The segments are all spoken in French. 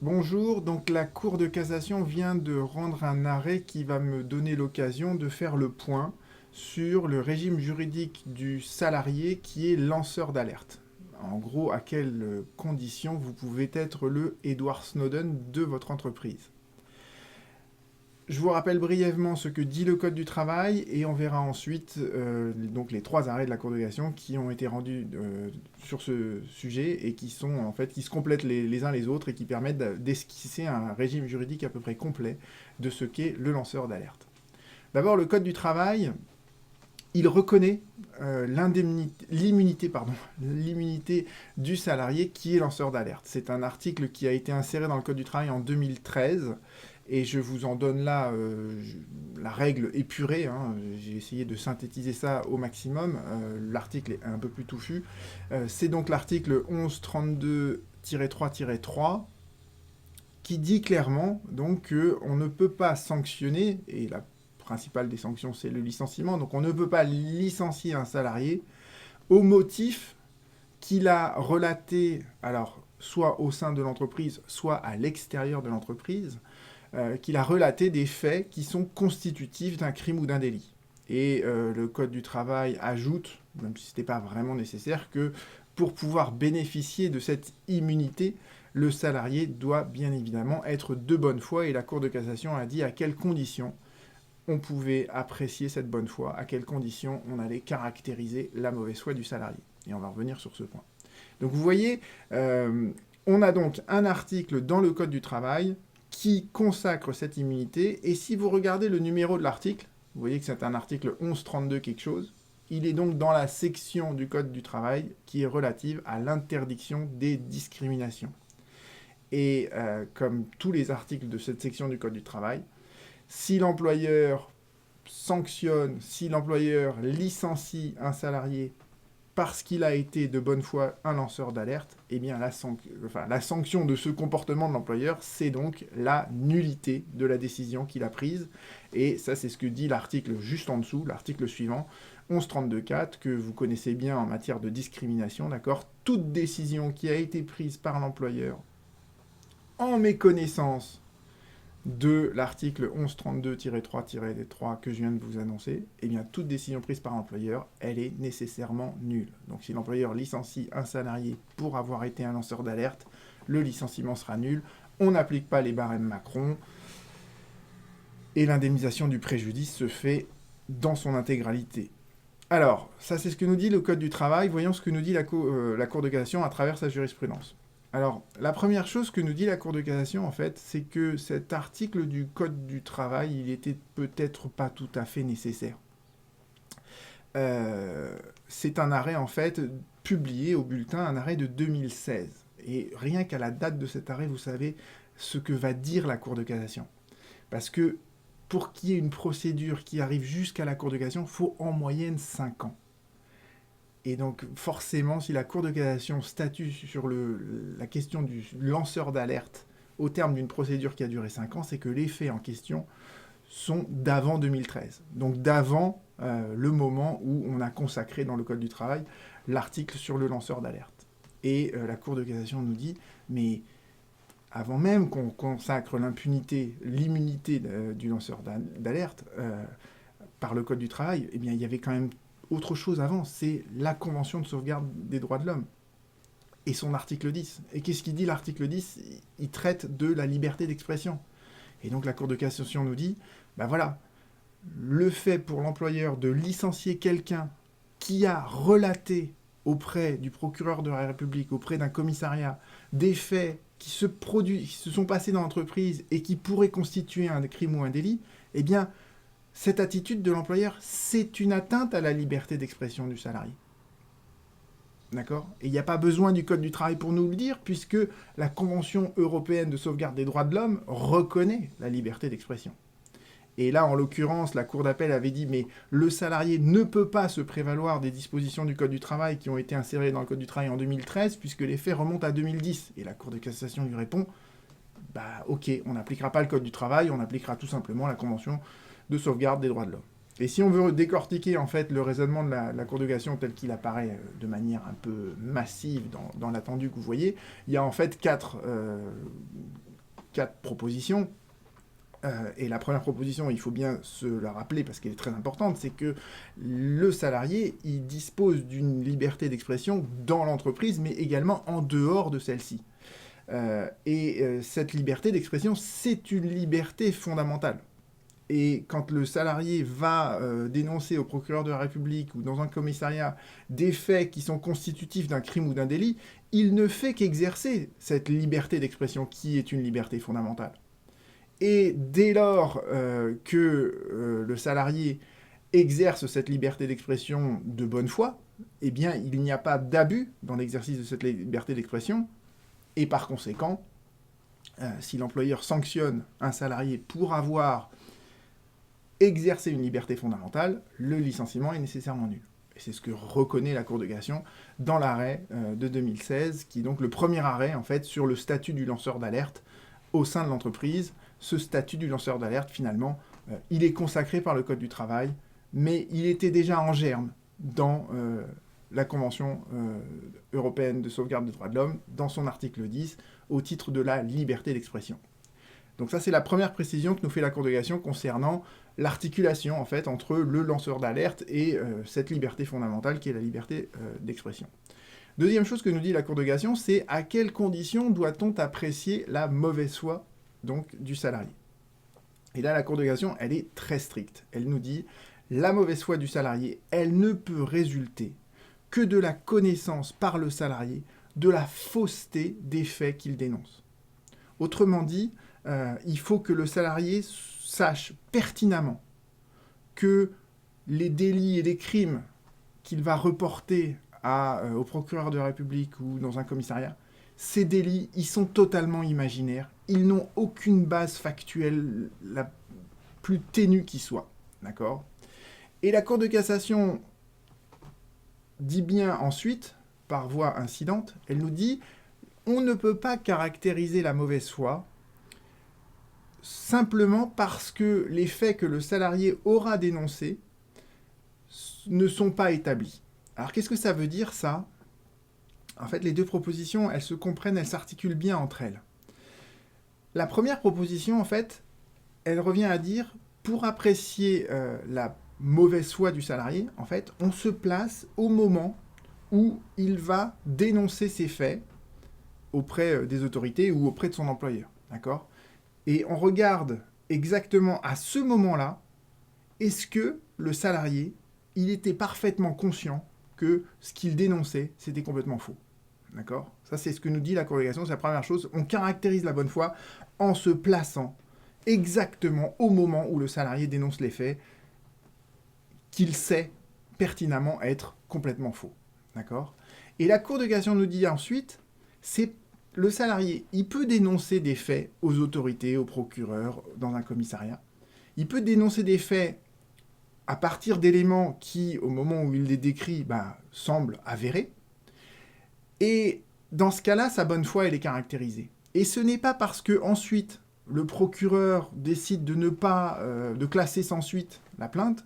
Bonjour, donc la Cour de cassation vient de rendre un arrêt qui va me donner l'occasion de faire le point sur le régime juridique du salarié qui est lanceur d'alerte. En gros, à quelles conditions vous pouvez être le Edward Snowden de votre entreprise. Je vous rappelle brièvement ce que dit le Code du travail et on verra ensuite donc les trois arrêts de la Cour de cassation qui ont été rendus sur ce sujet et qui sont en fait qui se complètent les uns les autres et qui permettent d'esquisser un régime juridique à peu près complet de ce qu'est le lanceur d'alerte. D'abord, le Code du travail, il reconnaît l'immunité du salarié qui est lanceur d'alerte. C'est un article qui a été inséré dans le Code du travail en 2013 et je vous en donne là la règle épurée. Hein. J'ai essayé de synthétiser ça au maximum. L'article est un peu plus touffu. C'est donc l'article 1132-3-3 qui dit clairement donc qu'on ne peut pas sanctionner, et la principale des sanctions c'est le licenciement, donc on ne peut pas licencier un salarié au motif qu'il a relaté, alors soit au sein de l'entreprise, soit à l'extérieur de l'entreprise, qu'il a relaté des faits qui sont constitutifs d'un crime ou d'un délit. Et le Code du travail ajoute, même si ce n'était pas vraiment nécessaire, que pour pouvoir bénéficier de cette immunité, le salarié doit bien évidemment être de bonne foi, et la Cour de cassation a dit à quelles conditions on pouvait apprécier cette bonne foi, à quelles conditions on allait caractériser la mauvaise foi du salarié. Et on va revenir sur ce point. Donc vous voyez, on a donc un article dans le Code du travail qui consacre cette immunité, et si vous regardez le numéro de l'article, vous voyez que c'est un article 1132 quelque chose, il est donc dans la section du Code du travail qui est relative à l'interdiction des discriminations. Et comme tous les articles de cette section du Code du travail, si l'employeur sanctionne, si l'employeur licencie un salarié parce qu'il a été de bonne foi un lanceur d'alerte, eh bien la sanction de ce comportement de l'employeur, c'est donc la nullité de la décision qu'il a prise. Et ça, c'est ce que dit l'article juste en dessous, l'article suivant, 1132.4, que vous connaissez bien en matière de discrimination, d'accord. Toute décision qui a été prise par l'employeur en méconnaissance de l'article 1132-3-3 que je viens de vous annoncer, eh bien, toute décision prise par l'employeur, elle est nécessairement nulle. Donc si l'employeur licencie un salarié pour avoir été un lanceur d'alerte, le licenciement sera nul, on n'applique pas les barèmes Macron, et l'indemnisation du préjudice se fait dans son intégralité. Alors, ça c'est ce que nous dit le Code du travail, voyons ce que nous dit la Cour de cassation à travers sa jurisprudence. Alors, la première chose que nous dit la Cour de cassation, en fait, c'est que cet article du Code du travail, il était peut-être pas tout à fait nécessaire. C'est un arrêt, en fait, publié au bulletin, un arrêt de 2016. Et rien qu'à la date de cet arrêt, vous savez ce que va dire la Cour de cassation. Parce que pour qu'il y ait une procédure qui arrive jusqu'à la Cour de cassation, il faut en moyenne 5 ans. Et donc, forcément, si la Cour de cassation statue sur la question du lanceur d'alerte au terme d'une procédure qui a duré 5 ans, c'est que les faits en question sont d'avant 2013. Donc d'avant le moment où on a consacré dans le Code du travail l'article sur le lanceur d'alerte. Et la Cour de cassation nous dit, mais avant même qu'on consacre l'immunité du lanceur d'alerte par le Code du travail, eh bien, il y avait quand même autre chose avant, c'est la Convention de sauvegarde des droits de l'homme et son article 10. Et qu'est-ce qu'il dit l'article 10? Il traite de la liberté d'expression. Et donc la Cour de cassation nous dit, ben voilà, le fait pour l'employeur de licencier quelqu'un qui a relaté auprès du procureur de la République, auprès d'un commissariat, des faits qui se sont passés dans l'entreprise et qui pourraient constituer un crime ou un délit, eh bien, cette attitude de l'employeur, c'est une atteinte à la liberté d'expression du salarié. D'accord? Et il n'y a pas besoin du Code du travail pour nous le dire, puisque la Convention européenne de sauvegarde des droits de l'homme reconnaît la liberté d'expression. Et là, en l'occurrence, la Cour d'appel avait dit, mais le salarié ne peut pas se prévaloir des dispositions du Code du travail qui ont été insérées dans le Code du travail en 2013, puisque les faits remontent à 2010. Et la Cour de cassation lui répond, bah ok, on n'appliquera pas le Code du travail, on appliquera tout simplement la Convention de sauvegarde des droits de l'homme. Et si on veut décortiquer en fait le raisonnement de la Cour de cassation tel qu'il apparaît de manière un peu massive dans l'attendu que vous voyez, il y a en fait quatre 4 propositions. Et la première proposition, il faut bien se la rappeler parce qu'elle est très importante, c'est que le salarié, il dispose d'une liberté d'expression dans l'entreprise, mais également en dehors de celle-ci. Cette liberté d'expression, c'est une liberté fondamentale. Et quand le salarié va dénoncer au procureur de la République ou dans un commissariat des faits qui sont constitutifs d'un crime ou d'un délit, il ne fait qu'exercer cette liberté d'expression qui est une liberté fondamentale. Et dès lors que le salarié exerce cette liberté d'expression de bonne foi, eh bien, il n'y a pas d'abus dans l'exercice de cette liberté d'expression. Et par conséquent, si l'employeur sanctionne un salarié pour avoir exercé une liberté fondamentale, le licenciement est nécessairement nul. Et c'est ce que reconnaît la Cour de cassation dans l'arrêt de 2016, qui est donc le premier arrêt en fait, sur le statut du lanceur d'alerte au sein de l'entreprise. Ce statut du lanceur d'alerte, finalement, il est consacré par le Code du travail, mais il était déjà en germe dans la Convention européenne de sauvegarde des droits de l'homme, dans son article 10, au titre de la liberté d'expression. Donc ça, c'est la première précision que nous fait la Cour de cassation concernant l'articulation, en fait, entre le lanceur d'alerte et cette liberté fondamentale qui est la liberté d'expression. Deuxième chose que nous dit la Cour de cassation, c'est à quelles conditions doit-on apprécier la mauvaise foi donc du salarié. Et là, la Cour de cassation, elle est très stricte. Elle nous dit, la mauvaise foi du salarié, elle ne peut résulter que de la connaissance par le salarié de la fausseté des faits qu'il dénonce. Autrement dit, il faut que le salarié sache pertinemment que les délits et les crimes qu'il va reporter au procureur de la République ou dans un commissariat, ces délits, ils sont totalement imaginaires. Ils n'ont aucune base factuelle, la plus ténue qui soit. D'accord ? Et la Cour de cassation dit bien ensuite, par voie incidente, elle nous dit on ne peut pas caractériser la mauvaise foi simplement parce que les faits que le salarié aura dénoncés ne sont pas établis. Alors qu'est-ce que ça veut dire ça ? En fait, les deux propositions, elles se comprennent, elles s'articulent bien entre elles. La première proposition, en fait, elle revient à dire, pour apprécier la mauvaise foi du salarié, en fait, on se place au moment où il va dénoncer ses faits auprès des autorités ou auprès de son employeur. D'accord ? Et on regarde exactement à ce moment-là, est-ce que le salarié, il était parfaitement conscient que ce qu'il dénonçait, c'était complètement faux. D'accord ? Ça, c'est ce que nous dit la Cour de cassation, c'est la première chose. On caractérise la bonne foi en se plaçant exactement au moment où le salarié dénonce les faits qu'il sait pertinemment être complètement faux. D'accord ? Et la Cour de cassation nous dit ensuite, c'est le salarié, il peut dénoncer des faits aux autorités, aux procureurs, dans un commissariat. Il peut dénoncer des faits à partir d'éléments qui, au moment où il les décrit, semblent avérés. Et dans ce cas-là, sa bonne foi, elle est caractérisée. Et ce n'est pas parce que ensuite le procureur décide de ne pas de classer sans suite la plainte,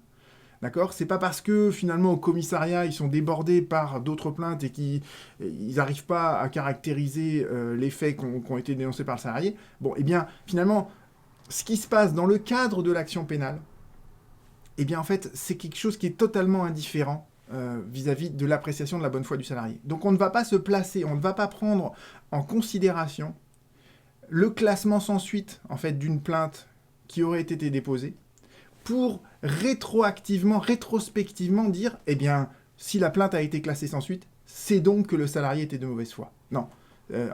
d'accord ? C'est pas parce que finalement au commissariat ils sont débordés par d'autres plaintes et qu'ils n'arrivent pas à caractériser les faits qui ont été dénoncés par le salarié. Bon, eh bien finalement, ce qui se passe dans le cadre de l'action pénale, eh bien en fait c'est quelque chose qui est totalement indifférent vis-à-vis de l'appréciation de la bonne foi du salarié. Donc on ne va pas se placer, on ne va pas prendre en considération le classement sans suite en fait d'une plainte qui aurait été déposée pour rétrospectivement dire eh bien si la plainte a été classée sans suite, c'est donc que le salarié était de mauvaise foi. Non.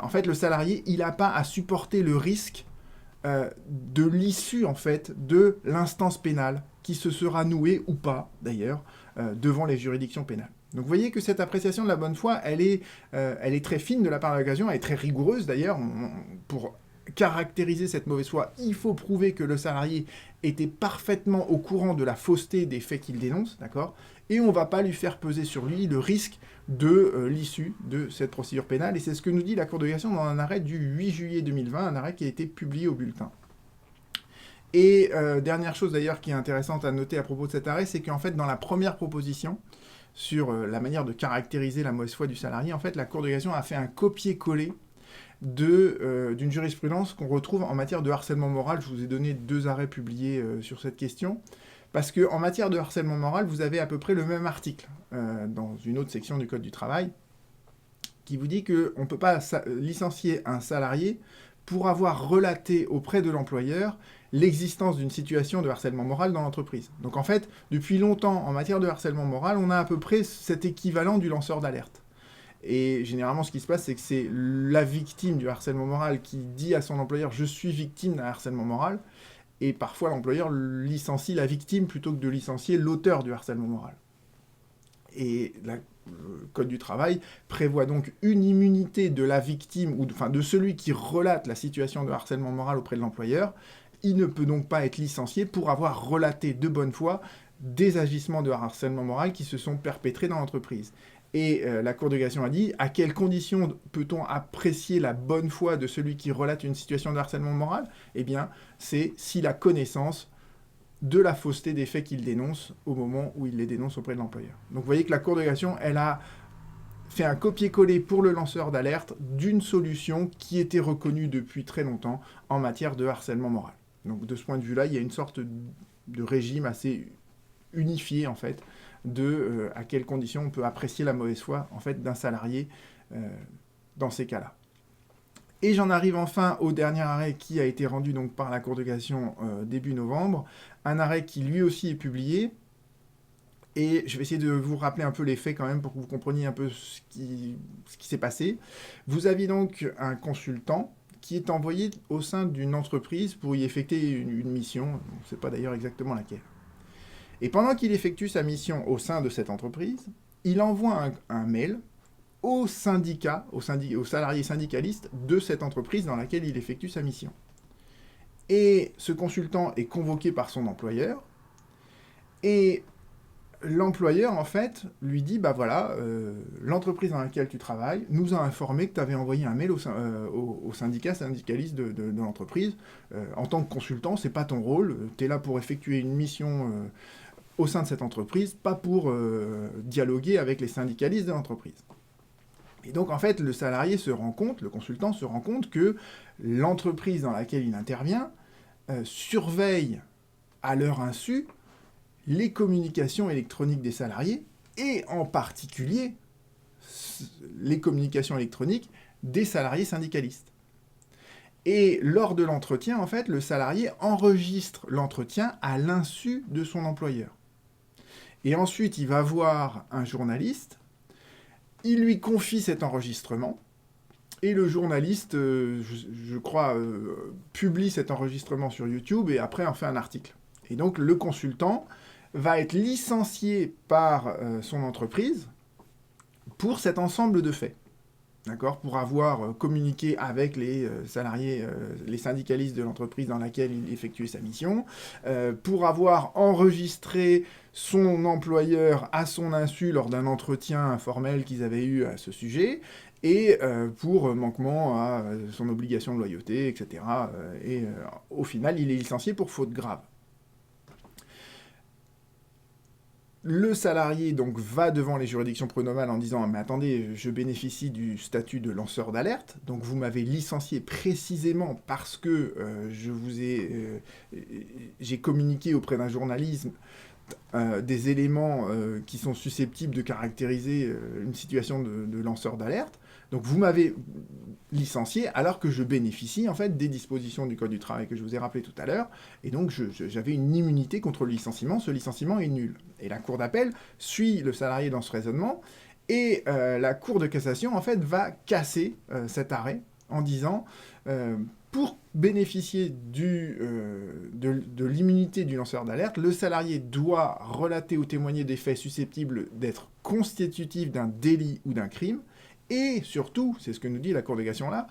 En fait le salarié, il n'a pas à supporter le risque de l'issue en fait de l'instance pénale qui se sera nouée ou pas d'ailleurs devant les juridictions pénales. Donc vous voyez que cette appréciation de la bonne foi, elle est très fine de la part de l'occasion, elle est très rigoureuse d'ailleurs. Pour caractériser cette mauvaise foi, il faut prouver que le salarié était parfaitement au courant de la fausseté des faits qu'il dénonce, d'accord ? Et on ne va pas lui faire peser sur lui le risque de l'issue de cette procédure pénale. Et c'est ce que nous dit la Cour de cassation dans un arrêt du 8 juillet 2020, un arrêt qui a été publié au bulletin. Et dernière chose d'ailleurs qui est intéressante à noter à propos de cet arrêt, c'est qu'en fait dans la première proposition, sur la manière de caractériser la mauvaise foi du salarié, en fait la Cour de cassation a fait un copier-coller d'une jurisprudence qu'on retrouve en matière de harcèlement moral. Je vous ai donné 2 arrêts publiés sur cette question. Parce qu'en matière de harcèlement moral, vous avez à peu près le même article dans une autre section du Code du travail qui vous dit qu'on ne peut pas licencier un salarié pour avoir relaté auprès de l'employeur l'existence d'une situation de harcèlement moral dans l'entreprise. Donc en fait, depuis longtemps, en matière de harcèlement moral, on a à peu près cet équivalent du lanceur d'alerte. Et généralement, ce qui se passe, c'est que c'est la victime du harcèlement moral qui dit à son employeur « je suis victime d'un harcèlement moral », et parfois l'employeur licencie la victime plutôt que de licencier l'auteur du harcèlement moral. Et le Code du travail prévoit donc une immunité de la victime, ou de celui qui relate la situation de harcèlement moral auprès de l'employeur. Il ne peut donc pas être licencié pour avoir relaté de bonne foi des agissements de harcèlement moral qui se sont perpétrés dans l'entreprise. Et la Cour de cassation a dit, à quelles conditions peut-on apprécier la bonne foi de celui qui relate une situation de harcèlement moral ? Eh bien, c'est s'il a connaissance de la fausseté des faits qu'il dénonce au moment où il les dénonce auprès de l'employeur. Donc vous voyez que la Cour de cassation, elle a fait un copier-coller pour le lanceur d'alerte d'une solution qui était reconnue depuis très longtemps en matière de harcèlement moral. Donc de ce point de vue-là, il y a une sorte de régime assez unifié en fait de à quelles conditions on peut apprécier la mauvaise foi en fait d'un salarié dans ces cas-là. Et j'en arrive enfin au dernier arrêt qui a été rendu donc par la Cour de cassation début novembre, un arrêt qui lui aussi est publié. Et je vais essayer de vous rappeler un peu les faits quand même pour que vous compreniez un peu ce qui s'est passé. Vous aviez donc un consultant qui est envoyé au sein d'une entreprise pour y effectuer une mission, on ne sait pas d'ailleurs exactement laquelle. Et pendant qu'il effectue sa mission au sein de cette entreprise, il envoie un mail au syndicat, aux salariés syndicalistes de cette entreprise dans laquelle il effectue sa mission. Et ce consultant est convoqué par son employeur, et l'employeur, en fait, lui dit, bah voilà, l'entreprise dans laquelle tu travailles nous a informé que tu avais envoyé un mail au syndicat syndicaliste de l'entreprise. En tant que consultant, c'est pas ton rôle, tu es là pour effectuer une mission au sein de cette entreprise, pas pour dialoguer avec les syndicalistes de l'entreprise. Et donc, en fait, le salarié se rend compte, le consultant se rend compte que l'entreprise dans laquelle il intervient surveille à leur insu les communications électroniques des salariés, et en particulier les communications électroniques des salariés syndicalistes. Et lors de l'entretien, en fait, le salarié enregistre l'entretien à l'insu de son employeur. Et ensuite, il va voir un journaliste, il lui confie cet enregistrement, et le journaliste, je crois, publie cet enregistrement sur YouTube, et après en fait un article. Et donc le consultant va être licencié par son entreprise pour cet ensemble de faits. D'accord ? Pour avoir communiqué avec les salariés, les syndicalistes de l'entreprise dans laquelle il effectuait sa mission, pour avoir enregistré son employeur à son insu lors d'un entretien informel qu'ils avaient eu à ce sujet, et pour manquement à son obligation de loyauté, etc. Et au final, il est licencié pour faute grave. Le salarié donc va devant les juridictions prud'homales en disant « Mais attendez, je bénéficie du statut de lanceur d'alerte, donc vous m'avez licencié précisément parce que j'ai communiqué auprès d'un journalisme des éléments qui sont susceptibles de caractériser une situation de lanceur d'alerte. Donc vous m'avez licencié alors que je bénéficie en fait des dispositions du Code du travail que je vous ai rappelé tout à l'heure, et donc j'avais une immunité contre le licenciement, ce licenciement est nul. Et la Cour d'appel suit le salarié dans ce raisonnement, et la Cour de cassation en fait va casser cet arrêt en disant pour bénéficier de l'immunité du lanceur d'alerte, le salarié doit relater ou témoigner des faits susceptibles d'être constitutifs d'un délit ou d'un crime. Et surtout, c'est ce que nous dit la Cour de cassation là,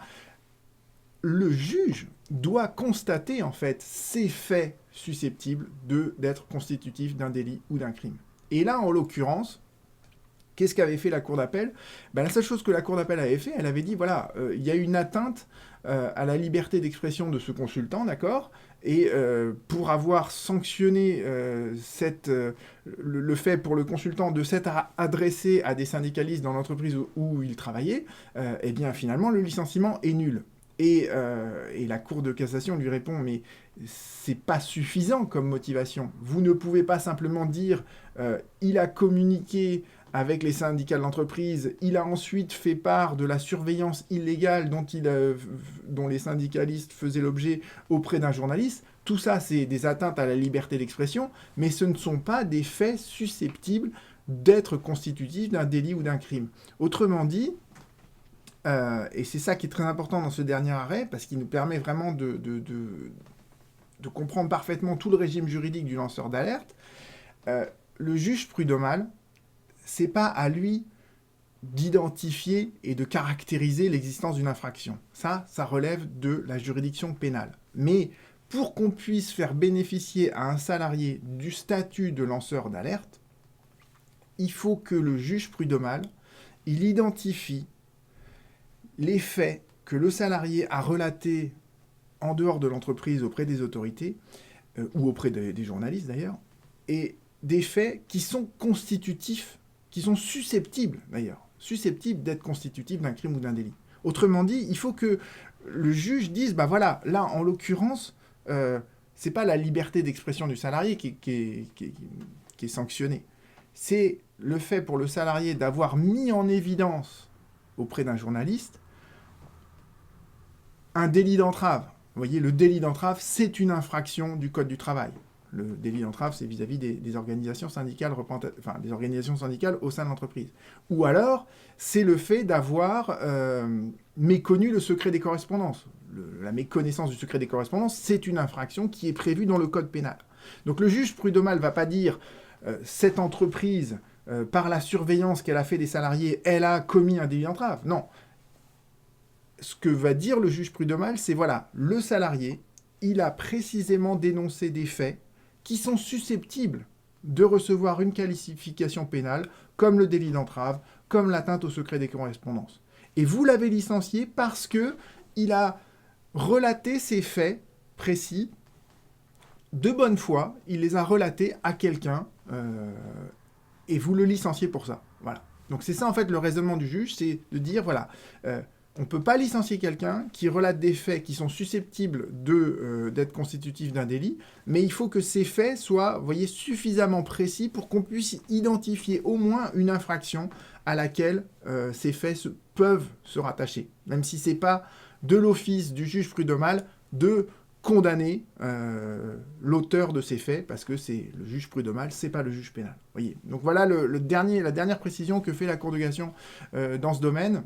le juge doit constater en fait ces faits susceptibles d'être constitutifs d'un délit ou d'un crime. Et là, en l'occurrence, Qu'est-ce qu'avait fait la Cour d'appel? La seule chose que la Cour d'appel avait fait, elle avait dit, voilà, il y a une atteinte à la liberté d'expression de ce consultant, d'accord? Et pour avoir sanctionné le fait pour le consultant de s'être adressé à des syndicalistes dans l'entreprise où il travaillait, eh bien finalement le licenciement est nul. Et la Cour de cassation lui répond, mais c'est pas suffisant comme motivation. Vous ne pouvez pas simplement dire, il a communiqué avec les syndicats de l'entreprise, il a ensuite fait part de la surveillance illégale dont les syndicalistes faisaient l'objet auprès d'un journaliste. Tout ça, c'est des atteintes à la liberté d'expression, mais ce ne sont pas des faits susceptibles d'être constitutifs d'un délit ou d'un crime. Autrement dit, et c'est ça qui est très important dans ce dernier arrêt, parce qu'il nous permet vraiment de comprendre parfaitement tout le régime juridique du lanceur d'alerte, le juge prud'homal, c'est pas à lui d'identifier et de caractériser l'existence d'une infraction. Ça relève de la juridiction pénale. Mais pour qu'on puisse faire bénéficier à un salarié du statut de lanceur d'alerte, il faut que le juge prud'homal, il identifie les faits que le salarié a relatés en dehors de l'entreprise auprès des autorités, ou auprès des journalistes d'ailleurs, et des faits qui sont constitutifs, qui sont susceptibles d'être constitutifs d'un crime ou d'un délit. Autrement dit, il faut que le juge dise, voilà, là en l'occurrence, c'est pas la liberté d'expression du salarié qui est sanctionnée, c'est le fait pour le salarié d'avoir mis en évidence auprès d'un journaliste un délit d'entrave. Vous voyez, le délit d'entrave, c'est une infraction du Code du travail. Le délit d'entrave, c'est vis-à-vis des organisations syndicales, des organisations syndicales au sein de l'entreprise. Ou alors, c'est le fait d'avoir méconnu le secret des correspondances. La méconnaissance du secret des correspondances, c'est une infraction qui est prévue dans le Code pénal. Donc le juge prud'homal ne va pas dire cette entreprise, par la surveillance qu'elle a fait des salariés, elle a commis un délit d'entrave. Non. Ce que va dire le juge prud'homal, c'est voilà, le salarié, il a précisément dénoncé des faits qui sont susceptibles de recevoir une qualification pénale, comme le délit d'entrave, comme l'atteinte au secret des correspondances. Et vous l'avez licencié parce qu'il a relaté ces faits précis, de bonne foi, il les a relatés à quelqu'un, et vous le licenciez pour ça. Voilà. Donc c'est ça en fait le raisonnement du juge, c'est de dire, voilà, on ne peut pas licencier quelqu'un qui relate des faits qui sont susceptibles d'être constitutifs d'un délit, mais il faut que ces faits soient, vous voyez, suffisamment précis pour qu'on puisse identifier au moins une infraction à laquelle ces faits peuvent se rattacher. Même si ce n'est pas de l'office du juge prud'homal de condamner l'auteur de ces faits, parce que c'est le juge prud'homal, c'est pas le juge pénal. Voyez. Donc voilà la dernière précision que fait la Cour de cassation dans ce domaine.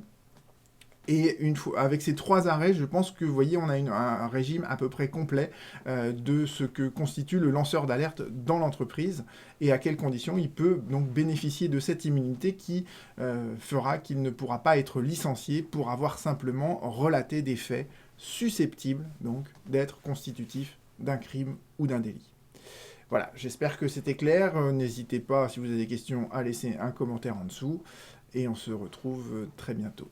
Et avec ces 3 arrêts, je pense que vous voyez, on a un régime à peu près complet de ce que constitue le lanceur d'alerte dans l'entreprise et à quelles conditions il peut donc bénéficier de cette immunité qui fera qu'il ne pourra pas être licencié pour avoir simplement relaté des faits susceptibles donc d'être constitutifs d'un crime ou d'un délit. Voilà, j'espère que c'était clair. N'hésitez pas, si vous avez des questions, à laisser un commentaire en dessous et on se retrouve très bientôt.